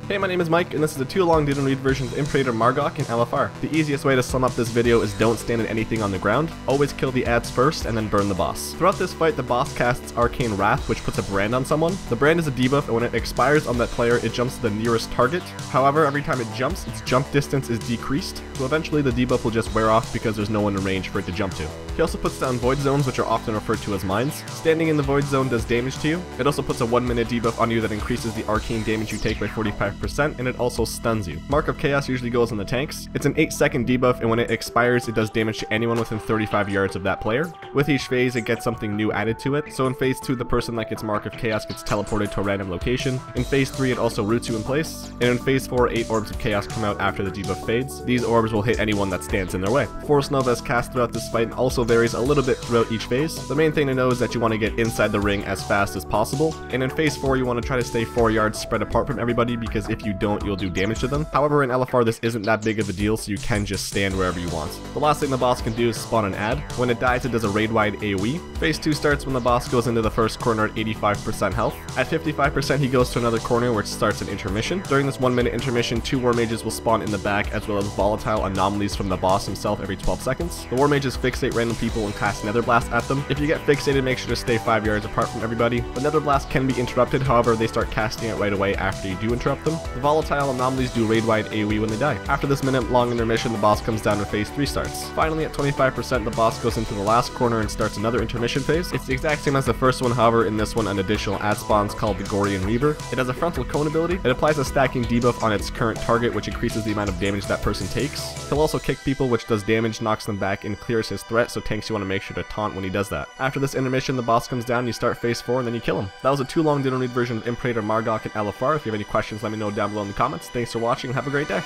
Hey, my name is Mike, and this is a too long didn't read version of Imperator Mar'gok in LFR. The easiest way to sum up this video is don't stand in anything on the ground, always kill the ads first, and then burn the boss. Throughout this fight, the boss casts Arcane Wrath, which puts a brand on someone. The brand is a debuff, and when it expires on that player, it jumps to the nearest target. However, every time it jumps, its jump distance is decreased, so eventually the debuff will just wear off because there's no one in range for it to jump to. He also puts down void zones, which are often referred to as mines. Standing in the void zone does damage to you. It also puts a 1-minute debuff on you that increases the arcane damage you take by 45%, and it also stuns you. Mark of Chaos usually goes on the tanks. It's an 8-second debuff, and when it expires, it does damage to anyone within 35 yards of that player. With each phase, it gets something new added to it. So in phase 2, the person that gets Mark of Chaos gets teleported to a random location. In phase 3, it also roots you in place. And in phase 4, 8 orbs of chaos come out after the debuff fades. These orbs will hit anyone that stands in their way. Force Nova is cast throughout this fight and also varies a little bit throughout each phase. The main thing to know is that you want to get inside the ring as fast as possible. And in phase 4, you want to try to stay 4 yards spread apart from everybody, because if you don't, you'll do damage to them. However, in LFR, this isn't that big of a deal, so you can just stand wherever you want. The last thing the boss can do is spawn an ad. When it dies, it does a raid-wide AoE. Phase 2 starts when the boss goes into the first corner at 85% health. At 55%, he goes to another corner, which starts an intermission. During this 1-minute intermission, 2 war mages will spawn in the back, as well as volatile anomalies from the boss himself every 12 seconds. The war mages fixate random people and cast Nether Blast at them. If you get fixated, make sure to stay 5 yards apart from everybody. The Nether Blast can be interrupted, however, they start casting it right away after you do interrupt them. The volatile anomalies do raid-wide AoE when they die. After this minute-long intermission, the boss comes down and phase 3 starts. Finally, at 25%, the boss goes into the last corner and starts another intermission phase. It's the exact same as the first one, however, in this one an additional ad spawns called the Gorean Weaver. It has a frontal cone ability. It applies a stacking debuff on its current target, which increases the amount of damage that person takes. He'll also kick people, which does damage, knocks them back, and clears his threat, so tanks you want to make sure to taunt when he does that. After this intermission, the boss comes down, you start phase 4, and then you kill him. That was a too long didn't read version of Imperator Mar'gok in LFR. If you have any questions, let me know down below in the comments. Thanks for watching, have a great day.